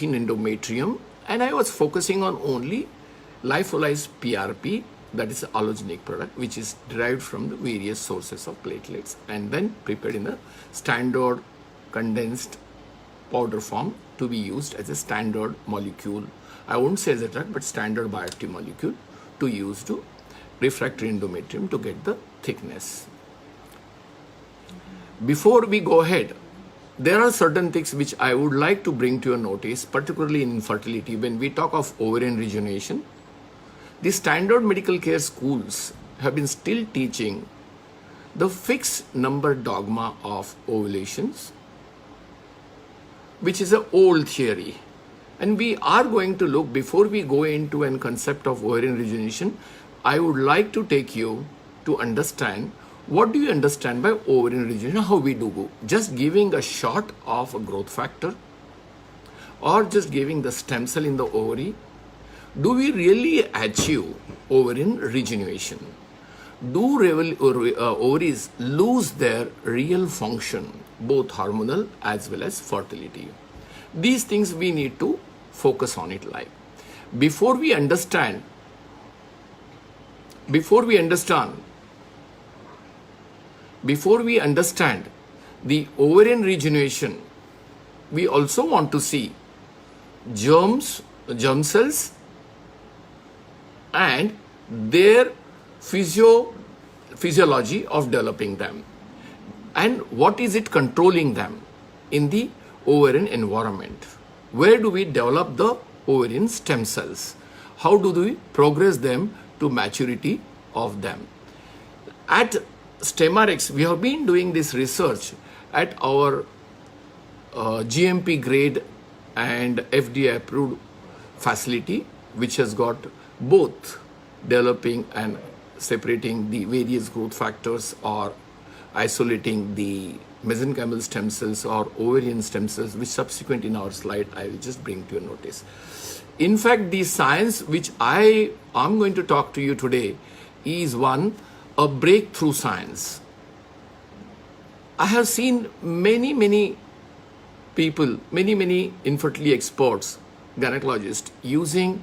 endometrium, and I was focusing on only lyophilized PRP, that is allogenic product, which is derived from the various sources of platelets and then prepared in a standard condensed powder form to be used as a standard molecule. I won't say as a drug, but standard bioactive molecule to use to refractory endometrium to get the thickness. Before we go ahead, there are certain things which I would like to bring to your notice, particularly in infertility. When we talk of ovarian rejuvenation, the standard medical care schools have been still teaching the fixed number dogma of ovulations, which is an old theory. And we are going to look, before we go into a concept of ovarian rejuvenation, I would like to take you to understand what do you understand by ovarian rejuvenation, how we do go. Just giving a shot of a growth factor or just giving the stem cell in the ovary. Do we really achieve ovarian rejuvenation? Do ovaries lose their real function, both hormonal as well as fertility? These things we need to focus on it like. Before we understand the ovarian rejuvenation, we also want to see germ cells and their physiology of developing them, and what is it controlling them in the ovarian environment. Where do we develop the ovarian stem cells? How do we progress them to maturity of them? At StemRx, we have been doing this research at our GMP grade and FDA approved facility, which has got both developing and separating the various growth factors or isolating the mesenchymal stem cells or ovarian stem cells, which subsequent in our slide I will just bring to your notice. In fact, the science which I am going to talk to you today is a breakthrough science. I have seen many people, many infertility experts, gynecologists using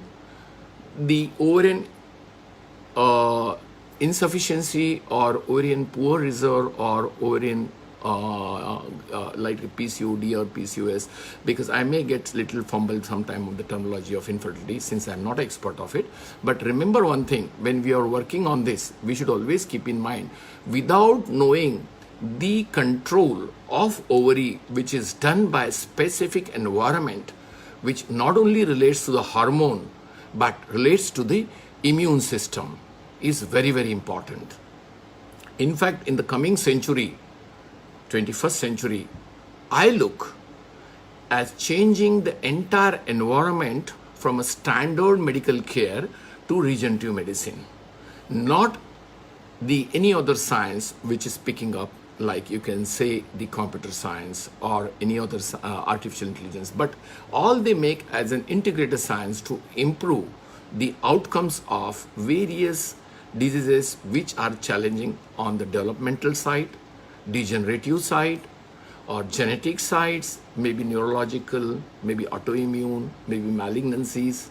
the ovarian insufficiency or ovarian poor reserve or ovarian like PCOD or PCOS, because I may get little fumbled sometime of the terminology of infertility since I'm not an expert of it. But remember one thing, when we are working on this, we should always keep in mind, without knowing the control of ovary, which is done by a specific environment, which not only relates to the hormone, but relates to the immune system, is very important. In fact, in the coming century, 21st century, I look at changing the entire environment from a standard medical care to regenerative medicine. Not any other science which is picking up, like you can say the computer science or any other artificial intelligence, but all they make as an integrated science to improve the outcomes of various diseases which are challenging on the developmental side, degenerative side, or genetic sides, maybe neurological, maybe autoimmune, maybe malignancies.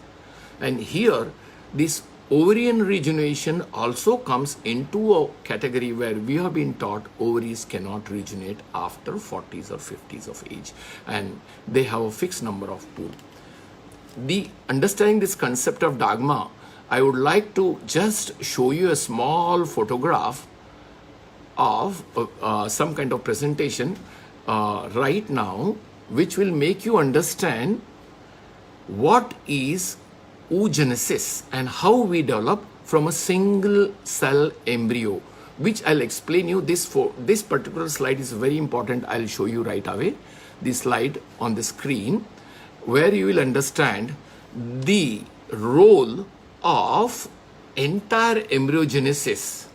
And here, this ovarian rejuvenation also comes into a category where we have been taught ovaries cannot rejuvenate after 40s or 50s of age, and they have a fixed number of pool. Understanding this concept of dogma, I would like to just show you a small photograph of some kind of presentation right now, which will make you understand what is oogenesis and how we develop from a single cell embryo, which I'll explain you. This particular slide is very important. I'll show you right away this slide on the screen, where you will understand the role of entire embryogenesis.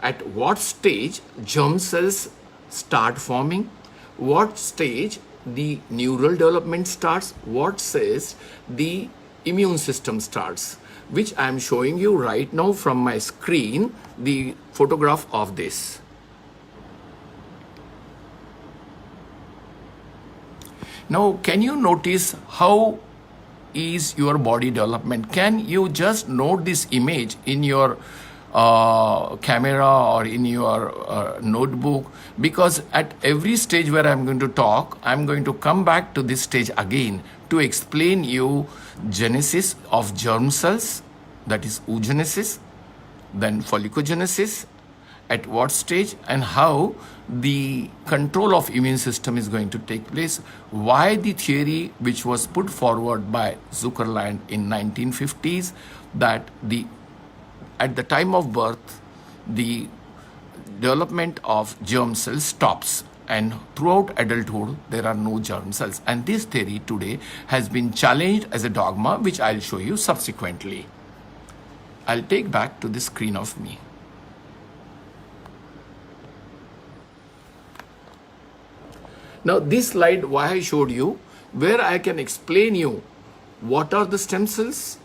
At what stage germ cells start forming, what stage the neural development starts, what says the immune system starts, which I am showing you right now from my screen, the photograph of this. Now, can you notice how is your body development. Can you just note this image in your camera or in your notebook? Because at every stage where I'm going to talk, I'm going to come back to this stage again to explain you genesis of germ cells, that is oogenesis, then follicogenesis, at what stage, and how the control of immune system is going to take place, why the theory which was put forward by Zuckerland in 1950s that at the time of birth the development of germ cells stops and throughout adulthood there are no germ cells, and this theory today has been challenged as a dogma, which I'll show you subsequently. I'll take back to the screen of me. Now this slide, why I showed you, where I can explain you what are the stem cells,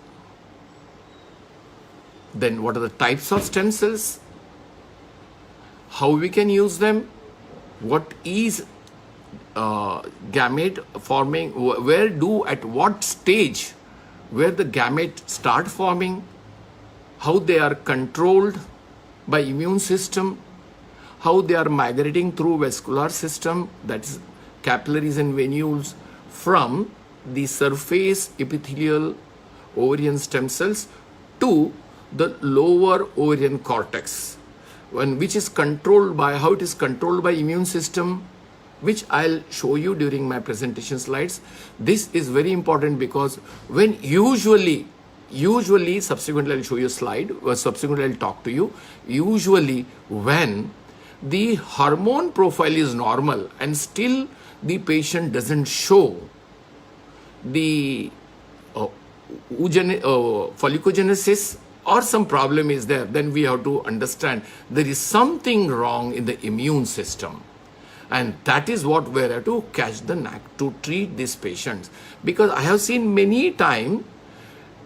then what are the types of stem cells, how we can use them, what is gamete forming, at what stage where the gamete start forming, how they are controlled by immune system, how they are migrating through vascular system, that is capillaries and venules, from the surface epithelial ovarian stem cells to the lower ovarian cortex, which is controlled by, how it is controlled by immune system, which I'll show you during my presentation slides. This is very important because when usually subsequently I'll show you a slide, or subsequently I'll talk to you, usually when the hormone profile is normal and still the patient doesn't show the follicogenesis or some problem is there, then we have to understand there is something wrong in the immune system. And that is what we have to catch the knack to treat these patients. Because I have seen many times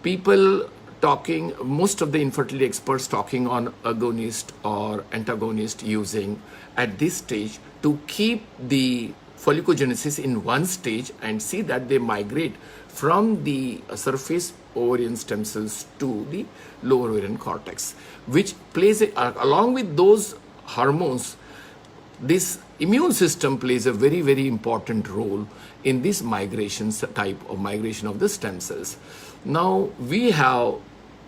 people talking, most of the infertility experts talking on agonist or antagonist using at this stage to keep the follicogenesis in one stage and see that they migrate from the surface ovarian stem cells to the lower ovarian cortex, which plays, along with those hormones, this immune system plays a very, very important role in this migrations type of migration of the stem cells. Now we have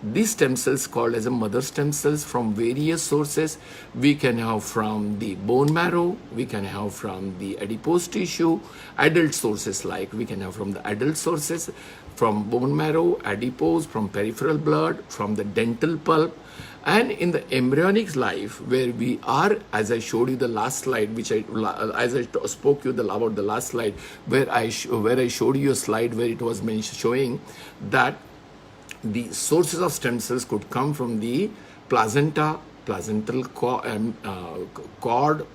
these stem cells called as a mother stem cells from various sources. We can have from the bone marrow, we can have from the adipose tissue, adult sources, like we can have from the adult sources, from bone marrow, adipose, from peripheral blood, from the dental pulp. And in the embryonic life, where we are, as I showed you the last slide, as I spoke you about the last slide, where I showed you a slide where it was showing that the sources of stem cells could come from the placenta, placental cord,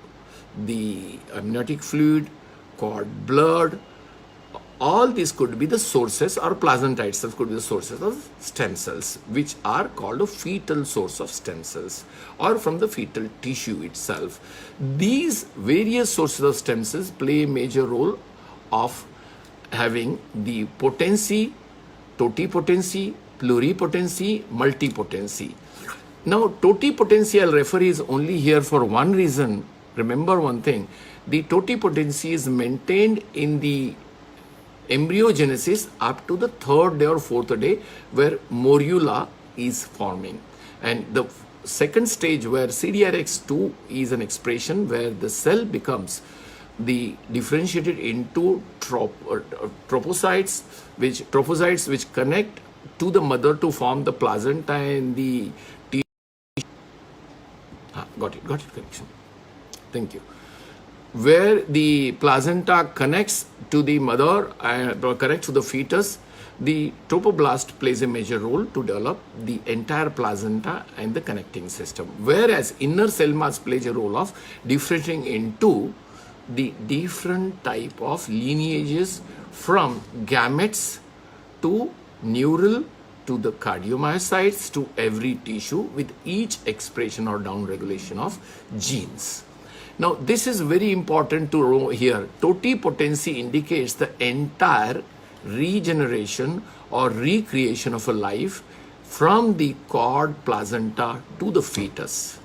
the amniotic fluid, cord blood. All these could be the sources, or placenta itself could be the sources of stem cells, which are called a fetal source of stem cells, or from the fetal tissue itself. These various sources of stem cells play a major role of having the potency, totipotency, pluripotency, multipotency. Now, totipotency I'll refer is only here for one reason. Remember one thing, the totipotency is maintained in the embryogenesis up to the 3rd day or 4th day, where morula is forming. And the second stage, where CDRX2 is an expression where the cell becomes differentiated into trophocytes, which connect to the mother to form the placenta and the tissue. Got it, correction. Thank you. Where the placenta connects to the mother and connects to the fetus, the trophoblast plays a major role to develop the entire placenta and the connecting system. Whereas inner cell mass plays a role of differentiating into the different type of lineages from gametes to neural to the cardiomyocytes to every tissue, with each expression or downregulation of genes. Now, this is very important to know here. Totipotency indicates the entire regeneration or recreation of a life from the cord placenta to the fetus.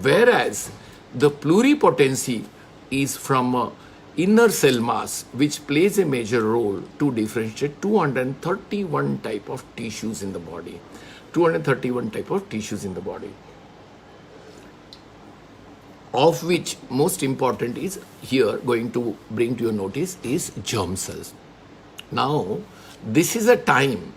Whereas the pluripotency is from a inner cell mass, which plays a major role to differentiate 231 type of tissues in the body. 231 type of tissues in the body, of which most important is here going to bring to your notice is germ cells. Now, this is a time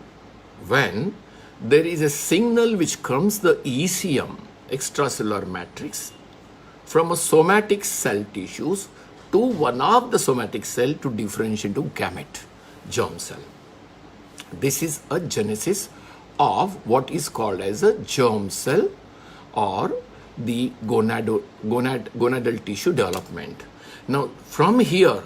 when there is a signal which comes the ECM, extracellular matrix, from a somatic cell tissues to one of the somatic cell to differentiate into gamete, germ cell. This is a genesis of what is called as a germ cell or the gonadal tissue development. Now, from here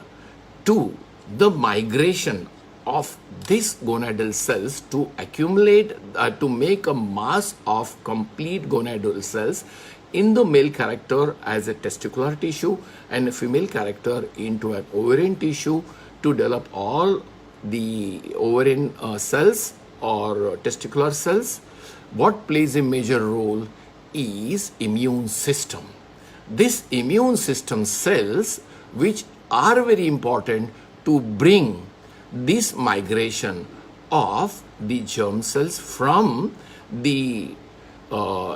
to the migration of these gonadal cells to accumulate, to make a mass of complete gonadal cells in the male character as a testicular tissue and a female character into an ovarian tissue to develop all the ovarian cells or testicular cells, what plays a major role is immune system. This immune system cells, which are very important to bring this migration of the germ cells from the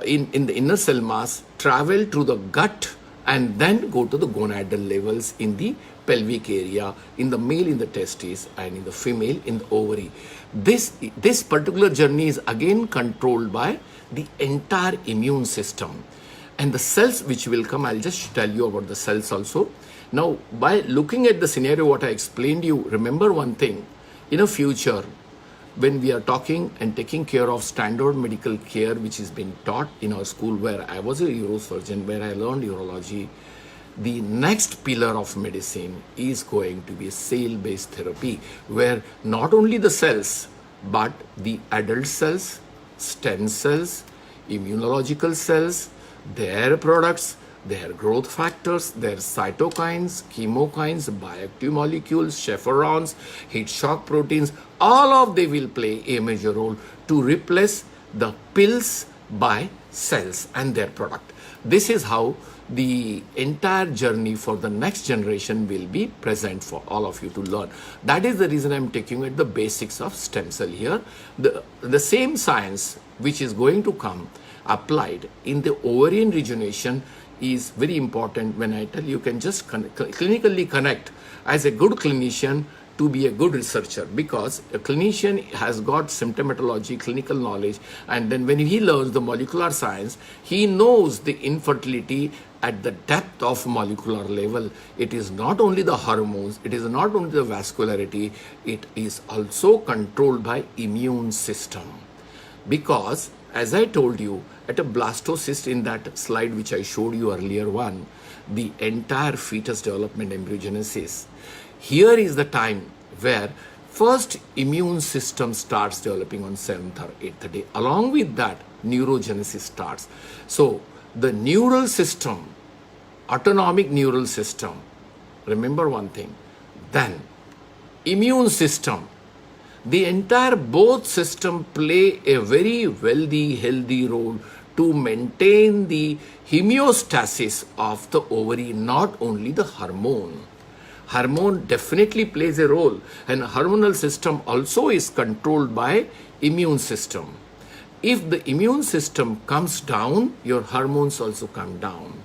in the inner cell mass, travel through the gut and then go to the gonadal levels in the pelvic area, in the male in the testes and in the female in the ovary. This particular journey is again controlled by the entire immune system. And the cells which will come, I'll just tell you about the cells also. Now, by looking at the scenario what I explained you, remember one thing, in a future, when we are talking and taking care of standard medical care which is being taught in our school, where I was a neurosurgeon, where I learned urology, the next pillar of medicine is going to be cell-based therapy, where not only the cells, but the adult cells, stem cells, immunological cells, their products, their growth factors, their cytokines, chemokines, bioactive molecules, chaperones, heat shock proteins, all of they will play a major role to replace the pills by cells and their product. This is how the entire journey for the next generation will be present for all of you to learn. That is the reason I'm taking at the basics of stem cell here. The same science which is going to come applied in the ovarian rejuvenation is very important. When I tell you can just clinically connect as a good clinician to be a good researcher, because a clinician has got symptomatology, clinical knowledge, and then when he learns the molecular science, he knows the infertility at the depth of molecular level. It is not only the hormones, it is not only the vascularity, it is also controlled by immune system. Because as I told you, at a blastocyst in that slide which I showed you earlier one, the entire fetus development embryogenesis, here is the time where first immune system starts developing on 7th or 8th day. Along with that, neurogenesis starts. So the neural system, autonomic neural system, remember one thing, then immune system, the entire both system play a very wealthy, healthy role to maintain the homeostasis of the ovary, not only the hormone. Hormone definitely plays a role, and hormonal system also is controlled by immune system. If the immune system comes down, your hormones also come down.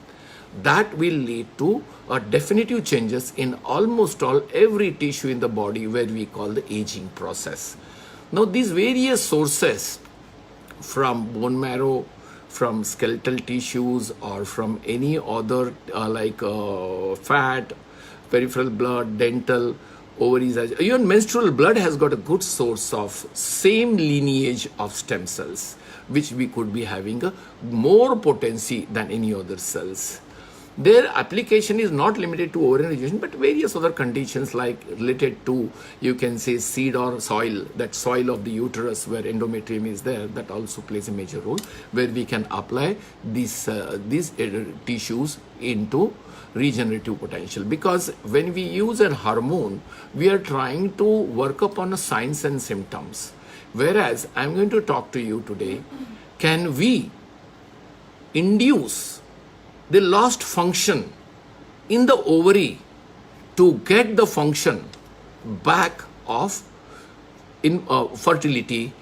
That will lead to definitive changes in almost every tissue in the body, where we call the aging process. Now, these various sources from bone marrow, from skeletal tissues, or from any other fat, peripheral blood, dental, ovaries, even menstrual blood has got a good source of same lineage of stem cells, which we could be having a more potency than any other cells. Their application is not limited to ovarian rejuvenation, but various other conditions like related to, you can say, seed or soil, that soil of the uterus where endometrium is there, that also plays a major role, where we can apply these tissues into regenerative potential. Because when we use a hormone, we are trying to work upon signs and symptoms. Whereas I'm going to talk to you today, can we induce the lost function in the ovary to get the function back of in fertility,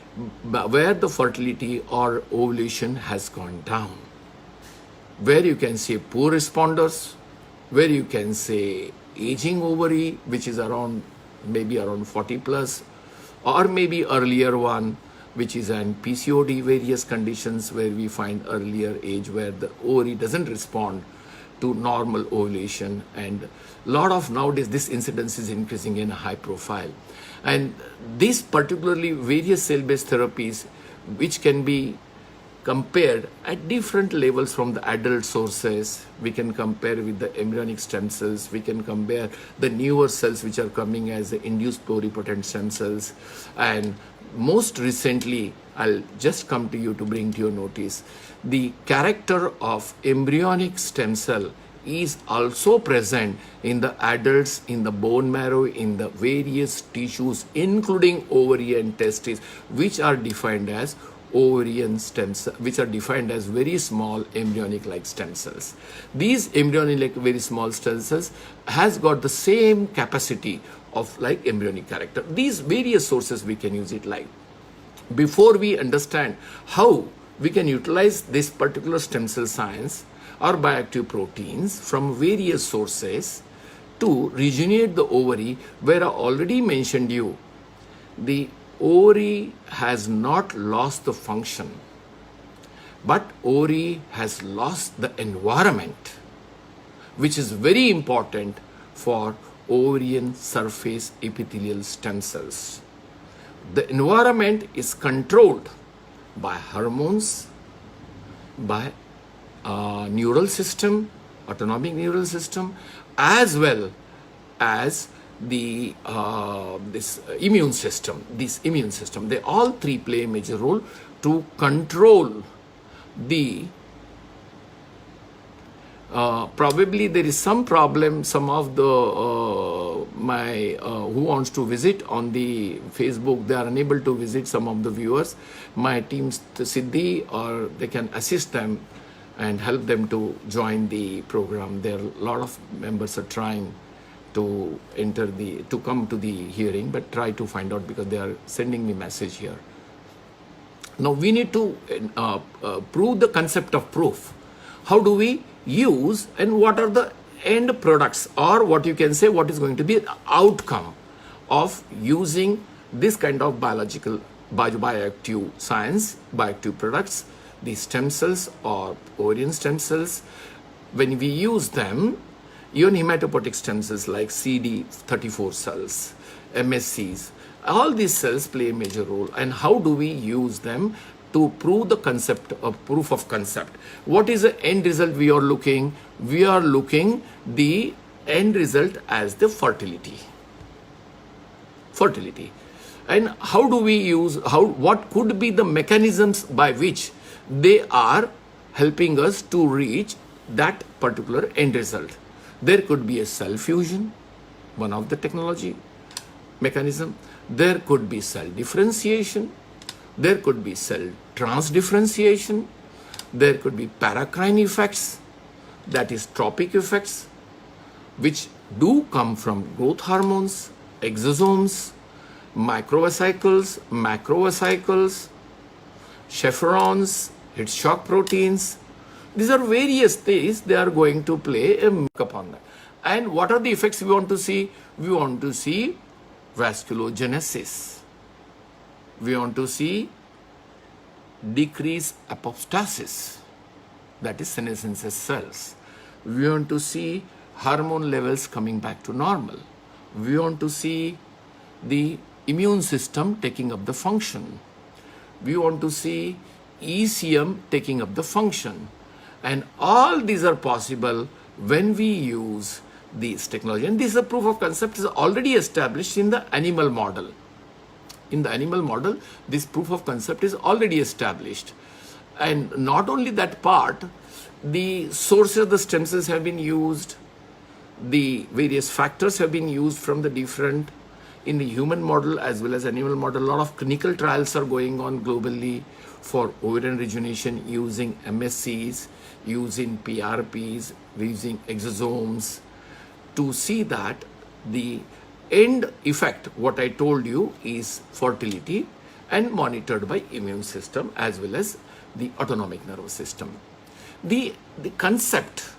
where the fertility or ovulation has gone down, where you can say poor responders, where you can say aging ovary, which is around maybe around 40 plus, or maybe earlier one, which is an PCOD, various conditions where we find earlier age where the ovary doesn't respond to normal ovulation. And a lot of nowadays this incidence is increasing in a high profile. And these particularly various cell-based therapies, which can be compared at different levels from the adult sources. We can compare with the embryonic stem cells. We can compare the newer cells which are coming as the induced pluripotent stem cells. And most recently, I'll just come to you to bring to your notice, the character of embryonic stem cell is also present in the adults, in the bone marrow, in the various tissues, including ovary and testes, which are defined as ovarian stem cells, which are defined as very small embryonic-like stem cells. These embryonic very small stem cells has got the same capacity of like embryonic character. These various sources we can use it like. Before we understand how we can utilize this particular stem cell science or bioactive proteins from various sources to regenerate the ovary, where I already mentioned you, the ovary has not lost the function, but ovary has lost the environment, which is very important for ovarian surface epithelial stem cells. The environment is controlled by hormones, by neural system, autonomic neural system, as well as the this immune system. They all three play a major role to control the probably there is some problem. Some of the who wants to visit on the Facebook, they are unable to visit. Some of the viewers, my team Siddhi, or they can assist them and help them to join the program. There are a lot of members are trying to come to the hearing, but try to find out, because they are sending me message here. Now we need to prove the concept of proof. How do we use, and what are the end products, or what you can say what is going to be the outcome of using this kind of bioactive science, bioactive products, the stem cells or ovarian stem cells. When we use them, even hematopoietic stem cells like CD34 cells, MSCs, all these cells play a major role. And how do we use them to prove the concept of proof of concept? What is the end result we are looking? We are looking the end result as the fertility. And how do we use, what could be the mechanisms by which they are helping us to reach that particular end result? There could be a cell fusion, one of the technology mechanism. There could be cell differentiation. There could be cell transdifferentiation. There could be paracrine effects, that is tropic effects, which do come from growth hormones, exosomes, microvesicles, macrovesicles, chaperones, heat shock proteins. These are various things. They are going to play a mark upon that. And what are the effects we want to see? We want to see vasculogenesis. We want to see decreased apostasis, that is senescence cells. We want to see hormone levels coming back to normal. We want to see the immune system taking up the function. We want to see ECM taking up the function. And all these are possible when we use this technology. And this is a proof of concept is already established in the animal model. In the animal model, this proof of concept is already established. And not only that part, the sources of the stem cells have been used, the various factors have been used from the different, in the human model as well as animal model. A lot of clinical trials are going on globally for ovarian rejuvenation using MSCs, using PRPs, using exosomes, to see that the end effect, what I told you, is fertility and monitored by immune system as well as the autonomic nervous system. The concept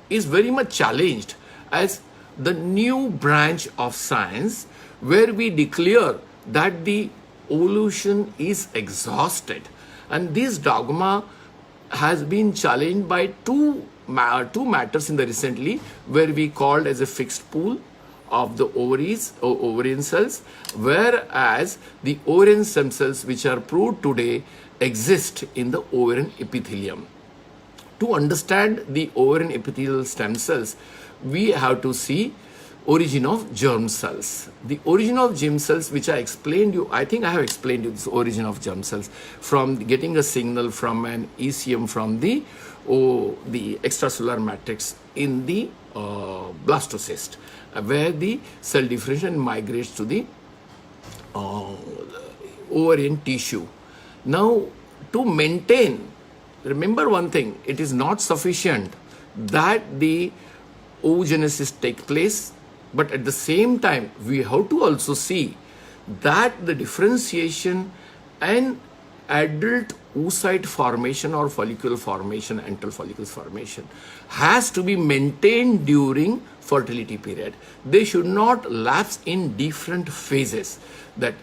is very much challenged as the new branch of science, where we declare that the evolution is exhausted. And this dogma has been challenged by two matters in the recently, where we called as a fixed pool of the ovaries or ovarian cells, whereas the ovarian stem cells which are proved today exist in the ovarian epithelium. To understand the ovarian epithelial stem cells, we have to see origin of germ cells. The origin of germ cells, which I explained you, I think I have explained you this origin of germ cells, from getting a signal from an ECM from the extracellular matrix in the blastocyst, where the cell differentiation migrates to the ovarian tissue. Now, to maintain, remember one thing, it is not sufficient that the oogenesis take place, but at the same time, we have to also see that the differentiation and adult oocyte formation or follicle formation, antral follicles formation, has to be maintained during fertility period. They should not lapse in different phases that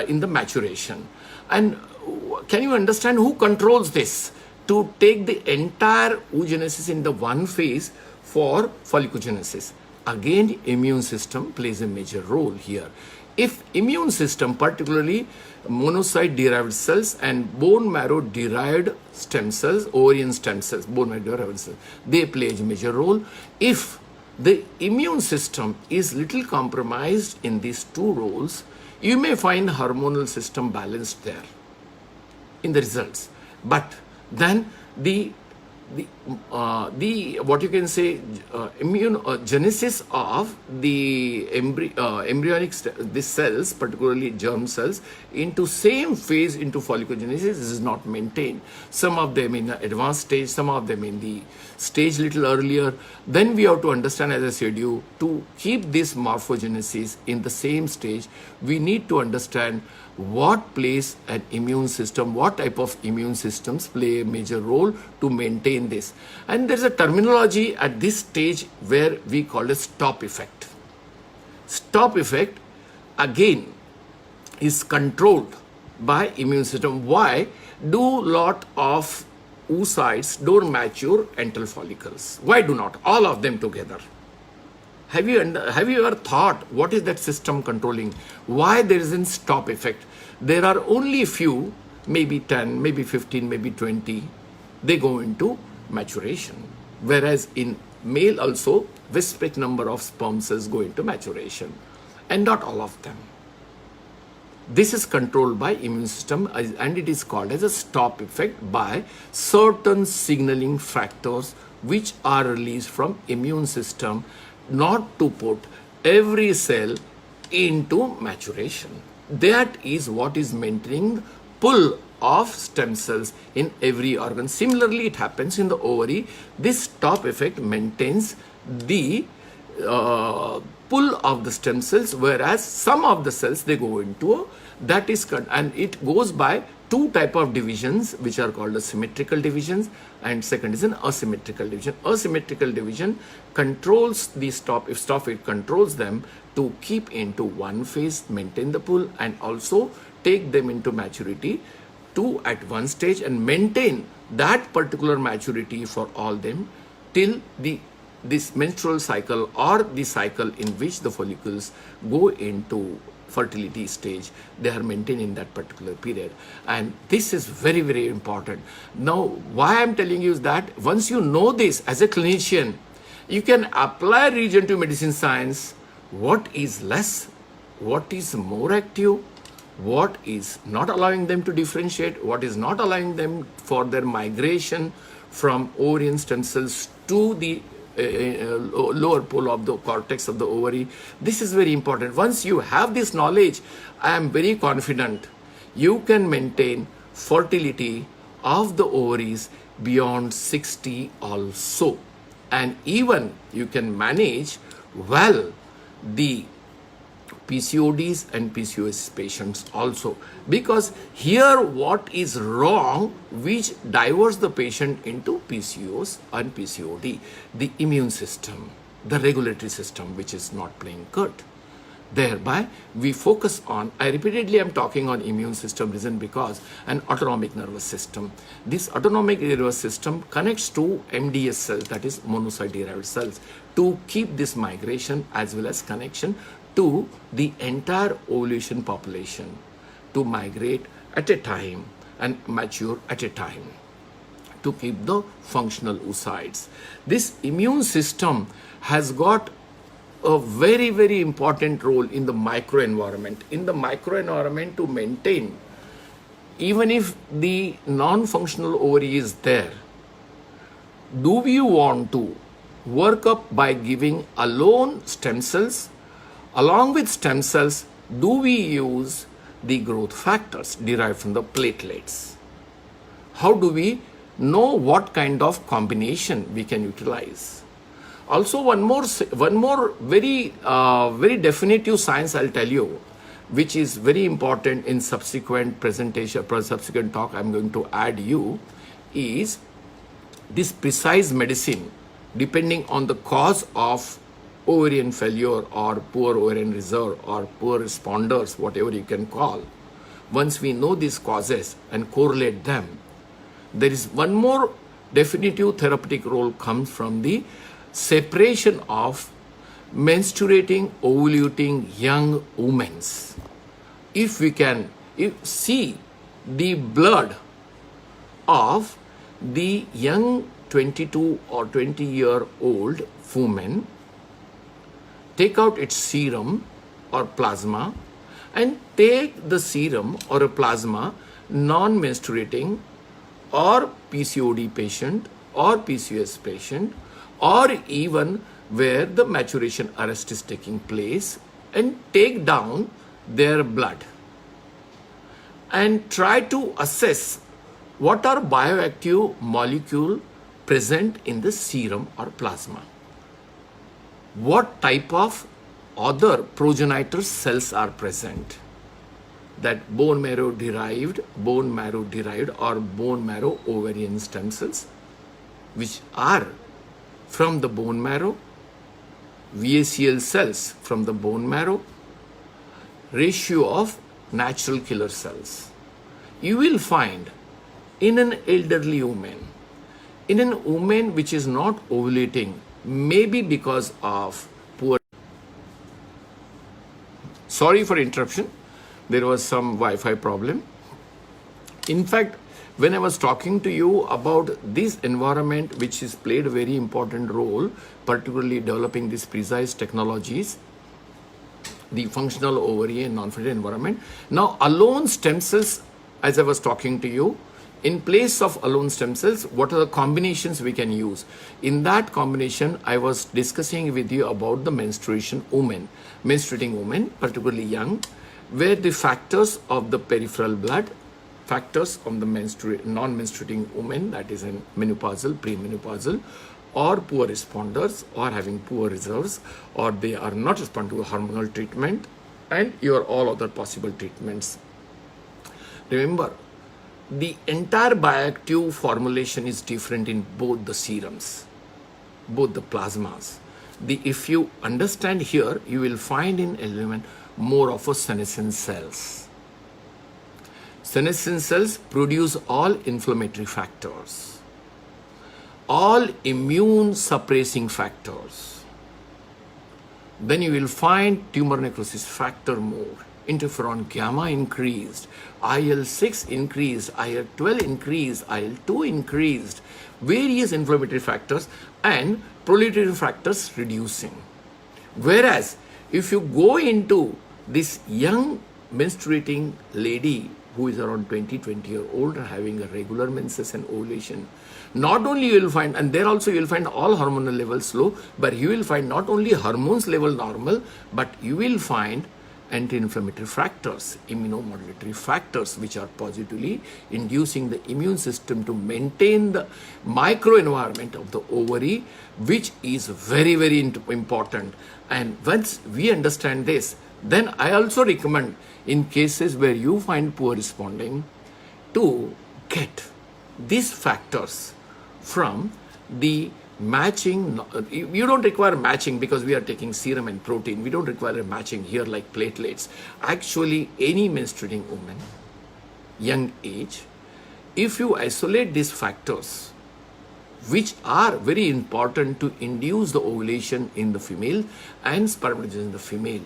in the maturation. And can you understand who controls this? To take the entire oogenesis in the one phase for follicogenesis. Again, immune system plays a major role here. If immune system, particularly monocyte derived cells and bone marrow derived stem cells, ovarian stem cells, bone marrow derived cells, they play a major role. If the immune system is little compromised in these two roles, you may find hormonal system balanced there in the results. But then the what you can say immunogenesis of the embryonic these cells, particularly germ cells, into same phase into follicogenesis is not maintained. Some of them in the advanced stage, some of them in the stage little earlier. Then we have to understand, as I said you, to keep this morphogenesis in the same stage, we need to understand what plays an immune system, what type of immune systems play a major role to maintain this. And there's a terminology at this stage where we call it stop effect. Stop effect, again, is controlled by immune system. Why do lot of oocytes don't mature antral follicles? Why do not? All of them together. Have you ever thought what is that system controlling? Why there isn't stop effect? There are only few, maybe 10, maybe 15, maybe 20, they go into maturation. Whereas in male also, specific number of sperm cells go into maturation, and not all of them. This is controlled by immune system, and it is called as a stop effect by certain signaling factors which are released from immune system, not to put every cell into maturation. That is what is maintaining pull of stem cells in every organ. Similarly, it happens in the ovary. This stop effect maintains the pull of the stem cells, whereas some of the cells, they go into that is, and it goes by two type of divisions which are called as symmetrical divisions, and second is an asymmetrical division. Asymmetrical division controls the stop, if stop it controls them to keep into one phase, maintain the pull, and also take them into maturity to at one stage and maintain that particular maturity for all them till this menstrual cycle or the cycle in which the follicles go into fertility stage, they are maintained in that particular period. And this is very, very important. Now, why I'm telling you is that once you know this as a clinician, You can apply regenerative medicine science, what is less, what is more active, what is not allowing them to differentiate, what is not allowing them for their migration from ovarian stem cells to the lower pole of the cortex of the ovary. This is very important. Once you have this knowledge, I am very confident you can maintain fertility of the ovaries beyond 60 also. And even you can manage well the PCODs and PCOS patients also, because here what is wrong which diverts the patient into PCOS and PCOD? The immune system, the regulatory system which is not playing good. Thereby we focus on, I repeatedly am talking on immune system reason because an autonomic nervous system. This autonomic nervous system connects to MDS cells, that is monocyte derived cells, to keep this migration as well as connection to the entire ovulation population, to migrate at a time and mature at a time, to keep the functional oocytes. This immune system has got a very, very important role in the microenvironment. In the microenvironment, to maintain, even if the non-functional ovary is there, do we want to work up by giving alone stem cells? Along with stem cells, do we use the growth factors derived from the platelets? How do we know what kind of combination we can utilize? Also, one more very definitive science I'll tell you, which is very important in subsequent presentation, subsequent talk I'm going to add you, is this precise medicine, depending on the cause of ovarian failure or poor ovarian reserve or poor responders, whatever you can call. Once we know these causes and correlate them, there is one more definitive therapeutic role comes from the separation of menstruating, ovulating young women. If we can see the blood of the young 22 or 20-year-old woman, take out its serum or plasma and take the serum or a plasma non-menstruating or PCOD patient or PCOS patient, or even where the maturation arrest is taking place, and take down their blood and try to assess what are bioactive molecule present in the serum or plasma. What type of other progenitor cells are present, that bone marrow derived or bone marrow ovarian stem cells, which are from the bone marrow, VACL cells from the bone marrow, ratio of natural killer cells. You will find in an elderly woman, in a woman which is not ovulating, maybe because of poor. Sorry for interruption. There was some Wi-Fi problem. In fact, when I was talking to you about this environment, which has played a very important role, particularly developing these precise technologies, the functional ovary and non-fertile environment. Now, alone stem cells, as I was talking to you, in place of alone stem cells, what are the combinations we can use? In that combination, I was discussing with you about the menstruating women, particularly young, where the factors of the peripheral blood, factors on the non-menstruating women, that is in menopausal, premenopausal, or poor responders, or having poor reserves, or they are not responding to hormonal treatment, and your all other possible treatments. Remember, the entire bioactive formulation is different in both the serums, both the plasmas. If you understand here, you will find in element more of a senescent cells. Senescent cells produce all inflammatory factors, all immune suppressing factors. Then you will find tumor necrosis factor more, interferon gamma increased, IL-6 increased, IL-12 increased, IL-2 increased, various inflammatory factors, and proliferative factors reducing. Whereas if you go into this young menstruating lady who is around 20 year old and having a regular menses and ovulation, not only you will find, and there also you will find all hormonal levels low, but you will find not only hormones level normal, but you will find anti-inflammatory factors, immunomodulatory factors, which are positively inducing the immune system to maintain the microenvironment of the ovary, which is very, very important. And once we understand this, then I also recommend in cases where you find poor responding to get these factors from the matching. You don't require matching because we are taking serum and protein. We don't require a matching here like platelets. Actually, any menstruating woman, young age, if you isolate these factors, which are very important to induce the ovulation in the female and spermatogenesis in the female,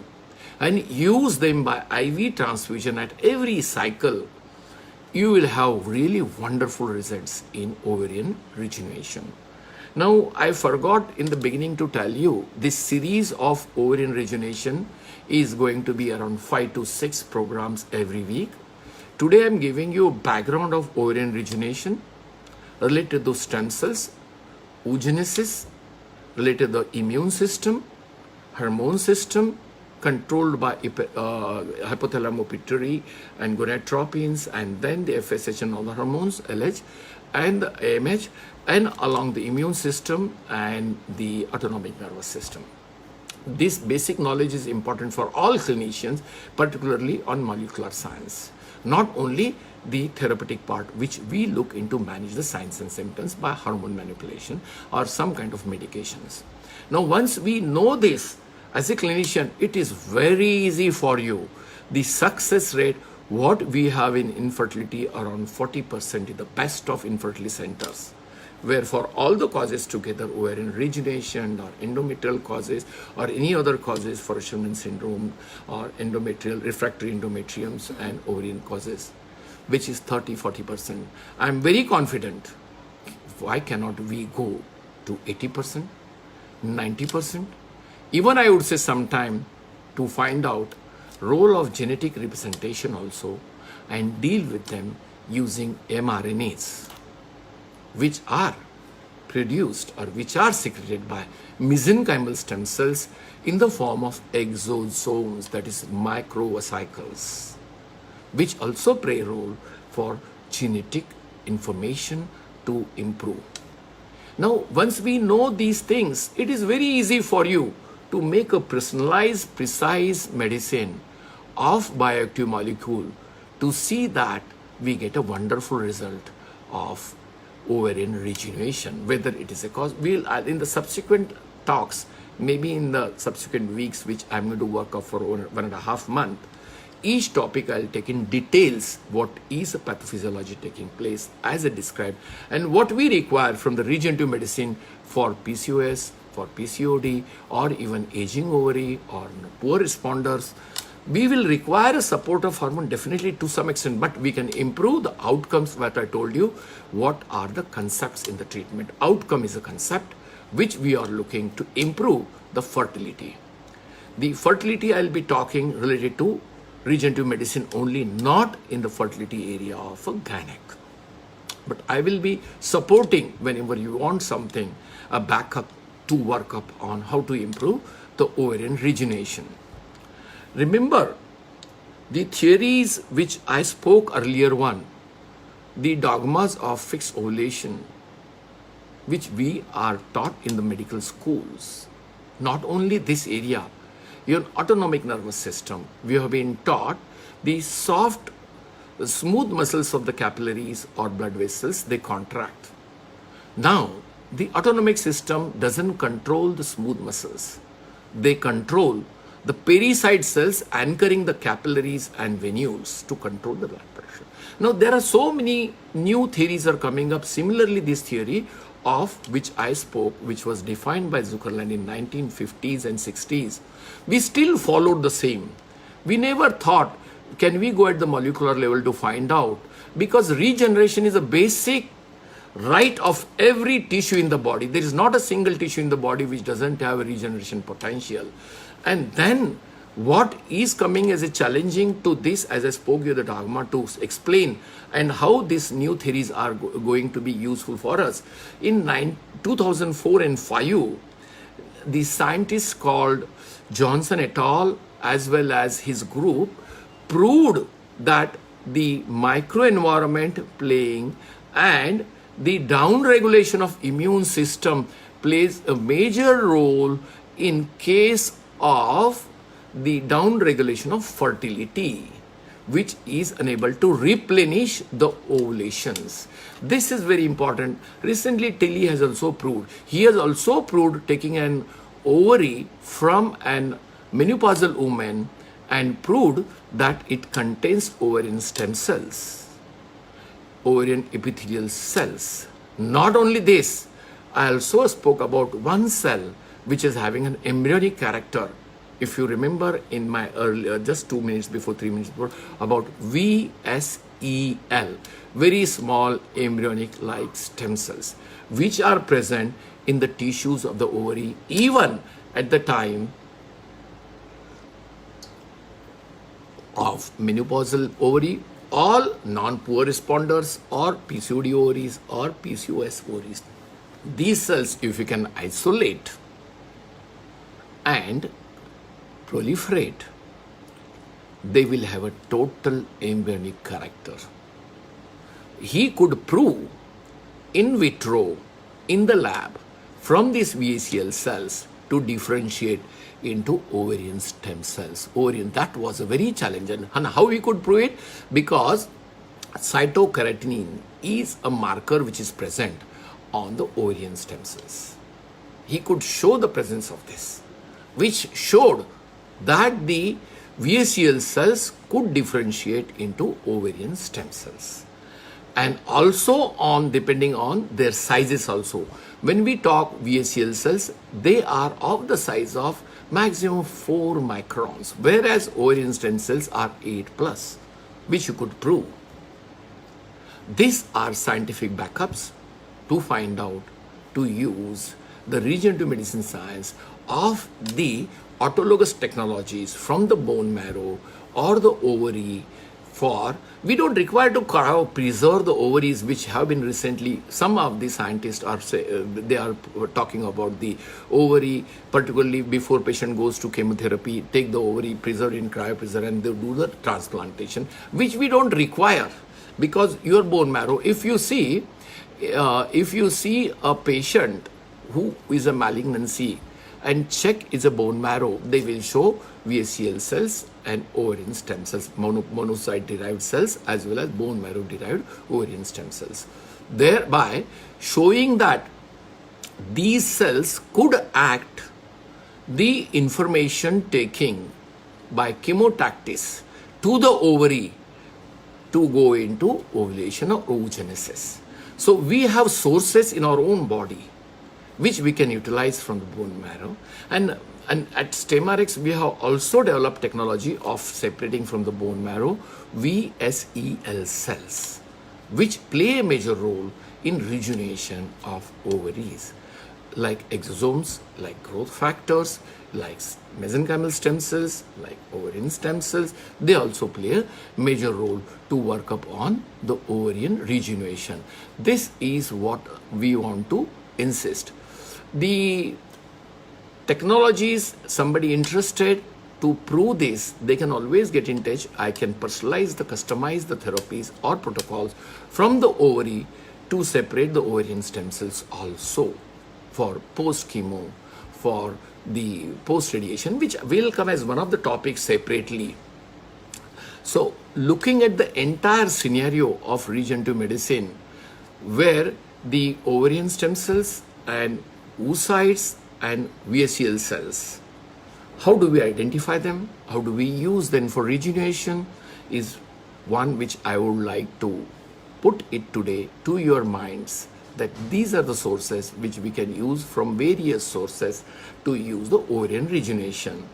and use them by IV transfusion at every cycle, you will have really wonderful results in ovarian rejuvenation. Now, I forgot in the beginning to tell you, this series of ovarian rejuvenation is going to be around 5 to 6 programs every week. Today, I am giving you a background of ovarian rejuvenation related to stem cells, oogenesis, related to the immune system, hormone system, controlled by hypothalamo-pituitary and gonadotropins, and then the FSH and all the hormones, LH, and the AMH, and along the immune system and the autonomic nervous system. This basic knowledge is important for all clinicians, particularly on molecular science. Not only the therapeutic part, which we look into manage the signs and symptoms by hormone manipulation or some kind of medications. Now, once we know this, as a clinician, it is very easy for you. The success rate, what we have in infertility, around 40% is the best of infertility centers, where for all the causes together, ovarian rejuvenation or endometrial causes or any other causes for Sherman syndrome or endometrial, refractory endometrioms and ovarian causes, which is 30-40%. I am very confident. Why cannot we go to 80%, 90%? Even I would say sometime to find out role of genetic representation also and deal with them using mRNAs, which are produced or which are secreted by mesenchymal stem cells in the form of exosomes, that is microvesicles, which also play a role for genetic information to improve. Now, once we know these things, it is very easy for you to make a personalized, precise medicine of bioactive molecule to see that we get a wonderful result of ovarian rejuvenation, whether it is a cause. We'll in the subsequent talks, maybe in the subsequent weeks, which I'm going to work up for 1.5 months, each topic I'll take in details what is the pathophysiology taking place as I described, and what we require from the regenerative medicine for PCOS, for PCOD, or even aging ovary or poor responders. We will require a support of hormone definitely to some extent, but we can improve the outcomes. What I told you, what are the concepts in the treatment? Outcome is a concept which we are looking to improve the fertility. The fertility I'll be talking related to regenerative medicine only, not in the fertility area of a gynec. But I will be supporting whenever you want something, a backup to work up on how to improve the ovarian rejuvenation. Remember the theories which I spoke earlier on, the dogmas of fixed ovulation, which we are taught in the medical schools. Not only this area, your autonomic nervous system, we have been taught the soft, smooth muscles of the capillaries or blood vessels, they contract. Now, the autonomic system doesn't control the smooth muscles. They control the pericyte cells anchoring the capillaries and venules to control the blood pressure. Now, there are so many new theories are coming up. Similarly, this theory of which I spoke, which was defined by Zuckerland in 1950s and 60s, we still followed the same. We never thought, can we go at the molecular level to find out? Because regeneration is a basic right of every tissue in the body. There is not a single tissue in the body which doesn't have a regeneration potential. And then what is coming as a challenging to this, as I spoke you the dogma to explain, and how these new theories are going to be useful for us. In 2004 and 5, the scientists called Johnson et al. As well as his group proved that the microenvironment playing and the down regulation of immune system plays a major role in case of the down regulation of fertility, which is unable to replenish the ovulations. This is very important. Recently, Tilly has also proved. He has also proved taking an ovary from an menopausal woman and proved that it contains ovarian stem cells, ovarian epithelial cells. Not only this, I also spoke about one cell which is having an embryonic character. If you remember in my earlier, just 2 minutes before, 3 minutes before, about VSEL, very small embryonic like stem cells, which are present in the tissues of the ovary even at the time of menopausal ovary, all non-poor responders or PCOD ovaries or PCOS ovaries. These cells, if you can isolate and proliferate, they will have a total embryonic character. He could prove in vitro, in the lab, from these VACL cells to differentiate into ovarian stem cells. Ovarian, that was a very challenge. And how we could prove it? Because cytokeratin is a marker which is present on the ovarian stem cells. He could show the presence of this, which showed that the VACL cells could differentiate into ovarian stem cells. And also on, depending on their sizes also. When we talk VACL cells, they are of the size of maximum 4 microns, whereas ovarian stem cells are 8 plus, which you could prove. These are scientific backups to find out, to use the regenerative medicine science of the autologous technologies from the bone marrow or the ovary. For we don't require to preserve the ovaries, which have been recently, some of the scientists are they are talking about the ovary, particularly before patient goes to chemotherapy, take the ovary, preserve in cryopreserve, and they do the transplantation, which we don't require, because your bone marrow, if you see a patient who is a malignancy and check is a bone marrow, they will show VACL cells and ovarian stem cells, monocyte derived cells as well as bone marrow derived ovarian stem cells, thereby showing that these cells could act the information taking by chemotactics to the ovary to go into ovulation or oogenesis. So we have sources in our own body which we can utilize from the bone marrow. And at StemRx, we have also developed technology of separating from the bone marrow VSEL cells, which play a major role in rejuvenation of ovaries, like exosomes, like growth factors, like mesenchymal stem cells, like ovarian stem cells. They also play a major role to work upon the ovarian rejuvenation. This is what we want to insist. The technologies, somebody interested to prove this, they can always get in touch. I can personalize customize the therapies or protocols from the ovary to separate the ovarian stem cells also for post-chemo, for the post-radiation, which will come as one of the topics separately. So looking at the entire scenario of regenerative medicine, where the ovarian stem cells and oocytes and VACL cells, how do we identify them? How do we use them for rejuvenation is one which I would like to put it today to your minds, that these are the sources which we can use from various sources to use the ovarian rejuvenation.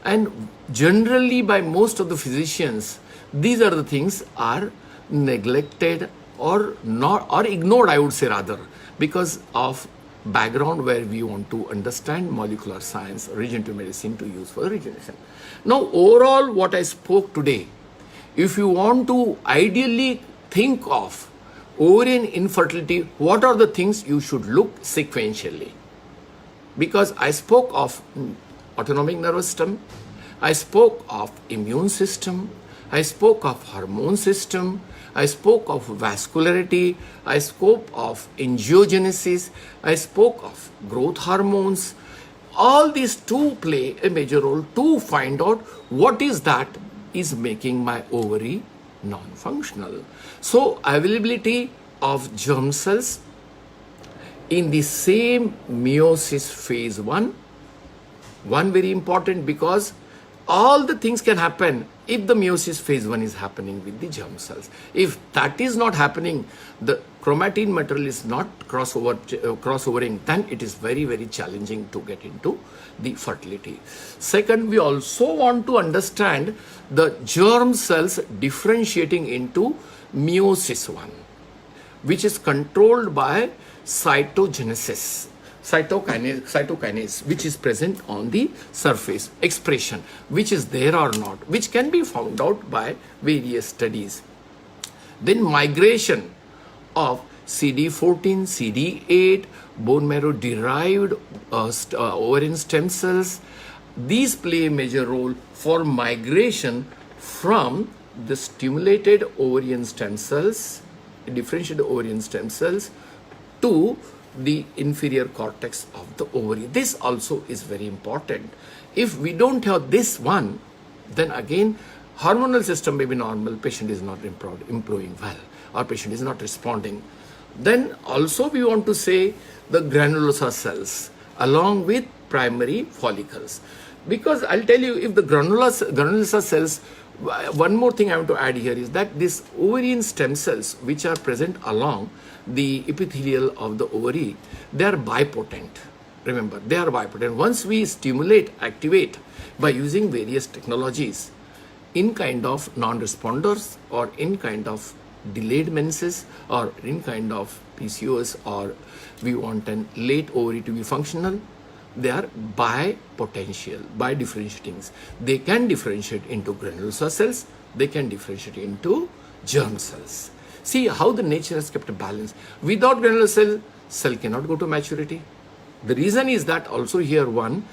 And generally by most of the physicians, these are the things are neglected or not, or ignored, I would say rather, because of background where we want to understand molecular science, regenerative medicine to use for regeneration. Now, overall, what I spoke today, if you want to ideally think of ovarian infertility, what are the things you should look sequentially? Because I spoke of autonomic nervous system, I spoke of immune system, I spoke of hormone system, I spoke of vascularity, I spoke of angiogenesis, I spoke of growth hormones. All these two play a major role to find out what is that is making my ovary non-functional. So availability of germ cells in the same meiosis phase 1 very important, because all the things can happen if the meiosis phase 1 is happening with the germ cells. If that is not happening, the chromatin material is not crossovering, then it is very, very challenging to get into the fertility. Second, we also want to understand the germ cells differentiating into meiosis 1, which is controlled by cytogenesis, cytokinase, which is present on the surface, expression, which is there or not, which can be found out by various studies. Then migration of CD14, CD8, bone marrow derived ovarian stem cells, these play a major role for migration from the stimulated ovarian stem cells, differentiated ovarian stem cells, to the inferior cortex of the ovary. This also is very important. If we don't have this one, then again hormonal system may be normal, patient is not improving well, or patient is not responding. Then also we want to say the granulosa cells along with primary follicles, because I'll tell you, if the granulosa cells, one more thing I want to add here is that these ovarian stem cells which are present along the epithelial of the ovary, they are bipotent. Remember, they are bipotent. Once we stimulate, activate by using various technologies in kind of non-responders, or in kind of delayed menses, or in kind of PCOS, or we want a late ovary to be functional, they are bipotential, bidifferentiating. They can differentiate into granulosa cells, they can differentiate into germ cells. See how the nature has kept a balance. Without granular cell cannot go to maturity. The reason is that also here one,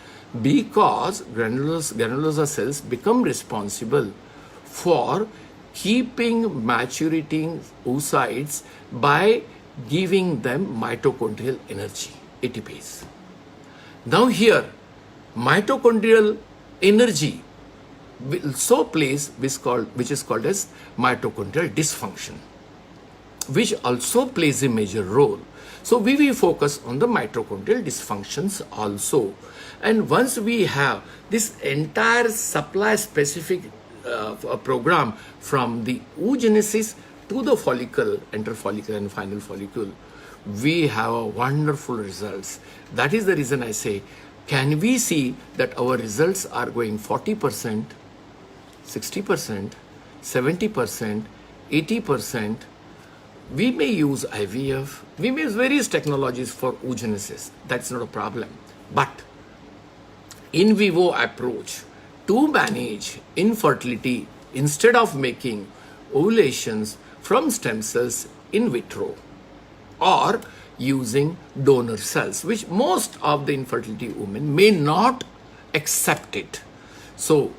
because granulosa cells become responsible for keeping maturating oocytes by giving them mitochondrial energy, ATPase. Now here, mitochondrial energy also plays, which is called as mitochondrial dysfunction, which also plays a major role. So we will focus on the mitochondrial dysfunctions also. And once we have this entire supply specific program from the oogenesis to the follicle, enter follicle and final follicle, we have a wonderful results. That is the reason I say, can we see that our results are going 40%, 60%, 70%, 80%. We may use IVF, we may use various technologies for oogenesis. That's not a problem. But in vivo approach to manage infertility, instead of making ovulations from stem cells in vitro, or using donor cells, which most of the infertility women may not accept it. So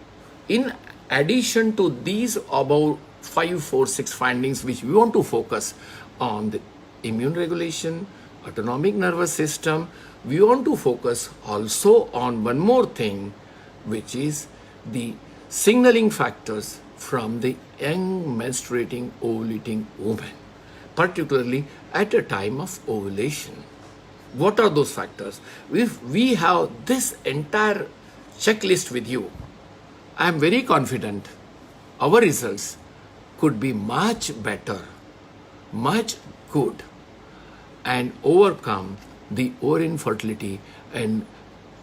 in addition to these about 5, 4, 6 findings, which we want to focus on the immune regulation, autonomic nervous system, we want to focus also on one more thing, which is the signaling factors from the young menstruating ovulating woman, particularly at a time of ovulation. What are those factors? If we have this entire checklist with you, I am very confident our results could be much better, much good, and overcome the ovarian infertility, and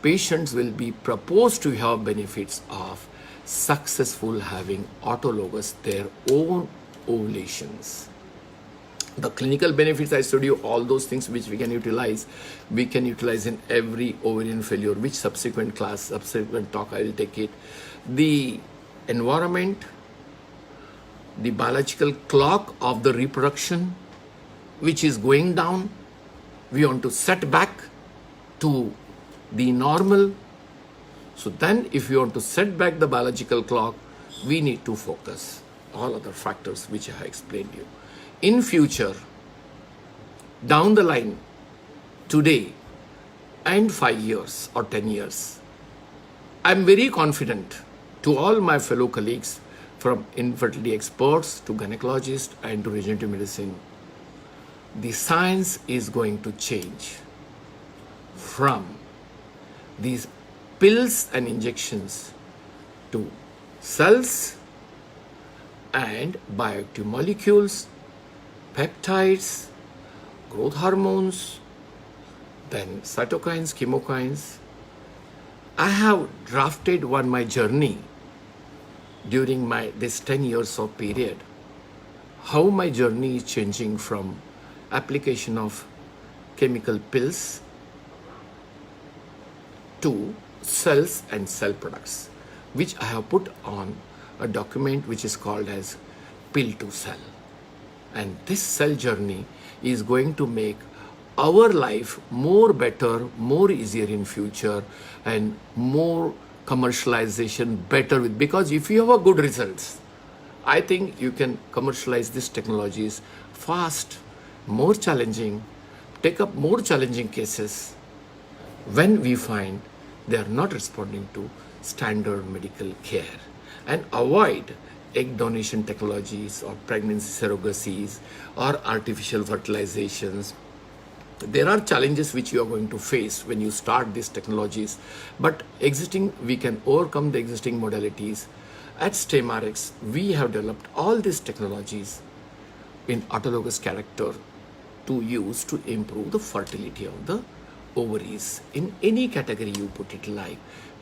patients will be proposed to have benefits of successful having autologous their own ovulations. The clinical benefits, I showed you all those things which we can utilize in every ovarian failure, which subsequent talk I will take it. The environment, the biological clock of the reproduction, which is going down, we want to set back to the normal. So then if you want to set back the biological clock, we need to focus all other factors which I have explained to you. In future, down the line, today and 5 years or 10 years, I'm very confident to all my fellow colleagues, from infertility experts to gynecologists and to regenerative medicine, the science is going to change from these pills and injections to cells and bioactive molecules, peptides, growth hormones, then cytokines, chemokines. I have drafted my journey during this 10 years of period, how my journey is changing from application of chemical pills to cells and cell products, which I have put on a document which is called as Pill to Cell. And this cell journey is going to make our life more better, more easier in future, and more commercialization better with, because if you have a good results, I think you can commercialize these technologies fast, more challenging, take up more challenging cases when we find they are not responding to standard medical care, and avoid egg donation technologies or pregnancy surrogacies or artificial fertilizations. There are challenges which you are going to face when you start these technologies, but we can overcome the existing modalities. At STEMRx, we have developed all these technologies in autologous character to use to improve the fertility of the ovaries in any category you put it like.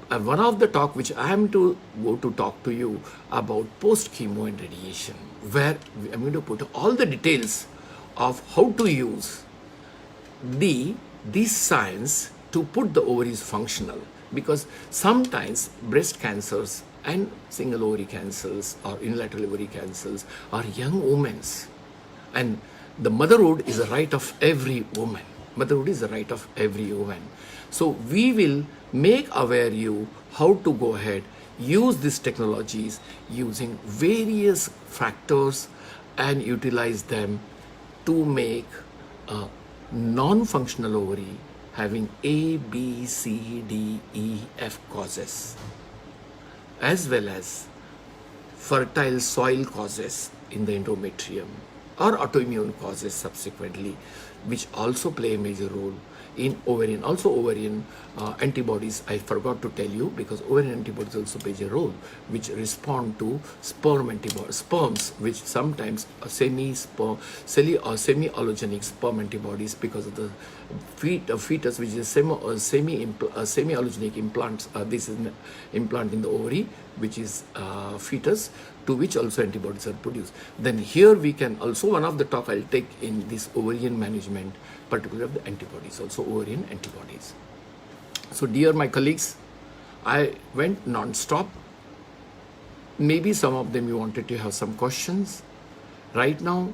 One of the talk which I am to go to talk to you about post-chemo and radiation, where I'm going to put all the details of how to use this science to put the ovaries functional, because sometimes breast cancers and single ovary cancers or unilateral ovary cancers are young women, and the motherhood is a right of every woman. Motherhood is the right of every woman. So we will make aware you how to go ahead, use these technologies using various factors and utilize them to make a non-functional ovary having A, B, C, D, E, F causes, as well as fertile soil causes in the endometrium or autoimmune causes subsequently, which also play a major role in ovarian. Also ovarian antibodies, I forgot to tell you, because ovarian antibodies also play a role, which respond to sperms, which sometimes semi-allogenic sperm antibodies, because of the fetus, which is semi-allogenic implants. This is an implant in the ovary, which is fetus, to which also antibodies are produced. Then here we can also, one of the talk I'll take in this ovarian management, particularly of the antibodies, also ovarian antibodies. So dear my colleagues, I went non-stop. Maybe some of them you wanted to have some questions. Right now,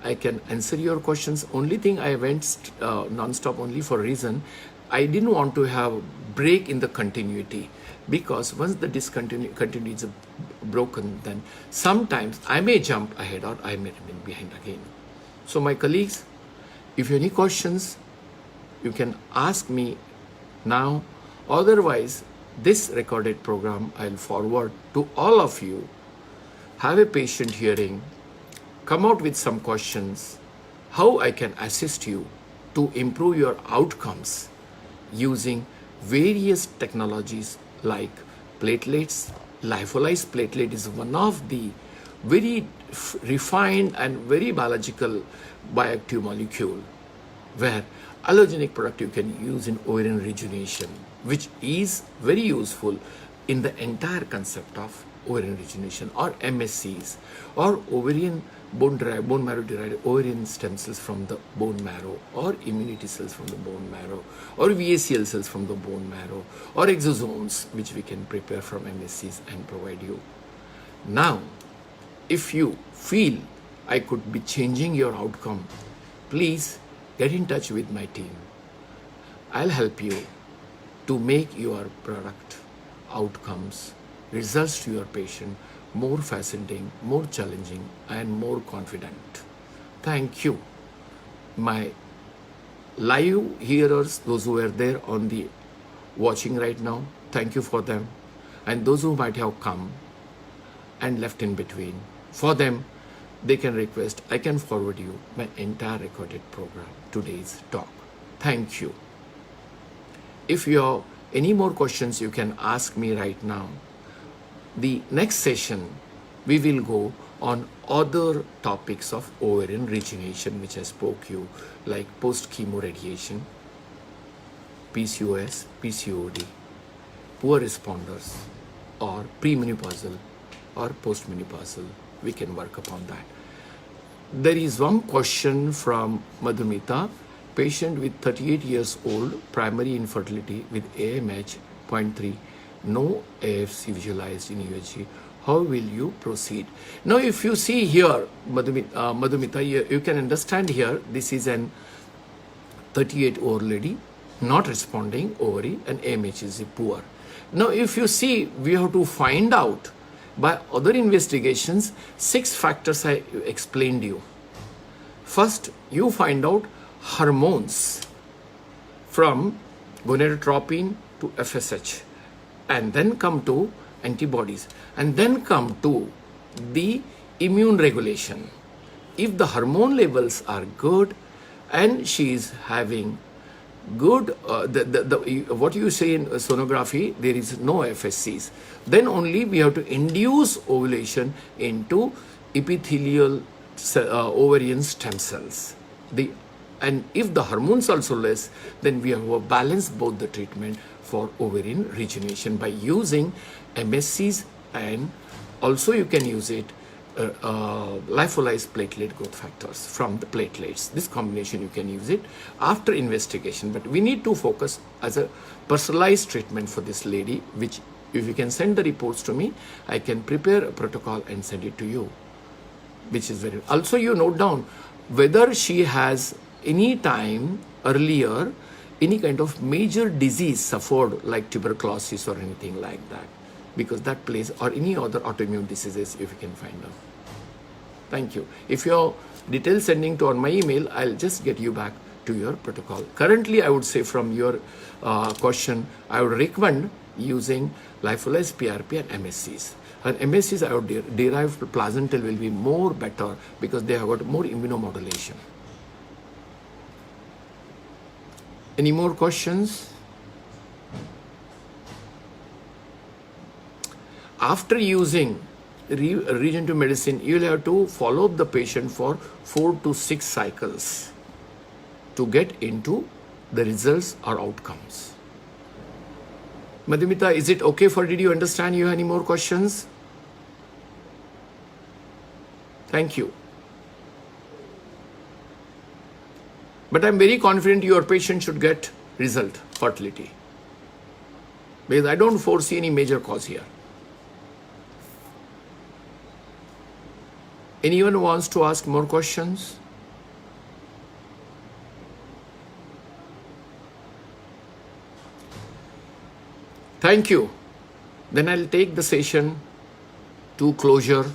I can answer your questions. Only thing I went non-stop only for a reason, I didn't want to have break in the continuity, because once the continuity is broken, then sometimes I may jump ahead or I may remain behind again. So my colleagues, if you have any questions, you can ask me now. Otherwise, this recorded program I'll forward to all of you. Have a patient hearing, come out with some questions, how I can assist you to improve your outcomes using various technologies like platelets. Lyophilized platelet is one of the very refined and very biological bioactive molecule, where allogenic product you can use in ovarian rejuvenation, which is very useful in the entire concept of ovarian rejuvenation or MSCs or ovarian bone marrow derived ovarian stem cells from the bone marrow, or immunity cells from the bone marrow, or VACL cells from the bone marrow, or exosomes which we can prepare from MSCs and provide you. Now, if you feel I could be changing your outcome, please get in touch with my team. I'll help you to make your product, outcomes, results to your patient more fascinating, more challenging, and more confident. Thank you. My live hearers, those who are there on the watching right now, thank you for them. And those who might have come and left in between, for them, they can request, I can forward you my entire recorded program, today's talk. Thank you. If you have any more questions, you can ask me right now. The next session, we will go on other topics of ovarian rejuvenation, which I spoke you, like post-chemo radiation, PCOS, PCOD, poor responders, or premenopausal or postmenopausal. We can work upon that. There is one question from Madhumita, patient with 38 years old, primary infertility with AMH 0.3, no AFC visualized in UHG. How will you proceed? Now, if you see here, Madhumita, you can understand here, this is an 38-year-old lady, not responding ovary, and AMH is poor. Now, if you see, we have to find out by other investigations, 6 factors I explained you. First, you find out hormones from gonadotropin to FSH, and then come to antibodies, and then come to the immune regulation. If the hormone levels are good and she is having good, what you say in sonography, there is no FSCs, then only we have to induce ovulation into epithelial ovarian stem cells. And if the hormones also less, then we have to balance both the treatment for ovarian rejuvenation by using MSCs, and also you can use it lyophilized platelet growth factors from the platelets. This combination you can use it after investigation, but we need to focus as a personalized treatment for this lady, which if you can send the reports to me, I can prepare a protocol and send it to you, which is very, also you note down whether she has any time earlier any kind of major disease suffered, like tuberculosis or anything like that, because that plays, or any other autoimmune diseases if you can find out. Thank you. If your details sending to on my email, I'll just get you back to your protocol. Currently, I would say from your question, I would recommend using lyophilized PRP and MSCs. And MSCs, I would derive placental will be more better because they have got more immunomodulation. Any more questions? After using regenerative medicine, you will have to follow up the patient for 4 to 6 cycles to get into the results or outcomes. Madhumita, is it okay for, did you understand? You have any more questions? Thank you. But I'm very confident your patient should get result, fertility, because I don't foresee any major cause here. Anyone wants to ask more questions? Thank you. Then I'll take the session to closure.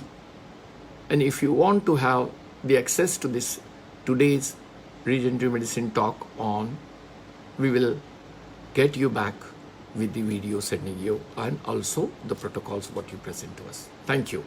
And if you want to have the access to this today's regenerative medicine talk on, we will get you back with the video sending you, and also the protocols what you present to us. Thank you.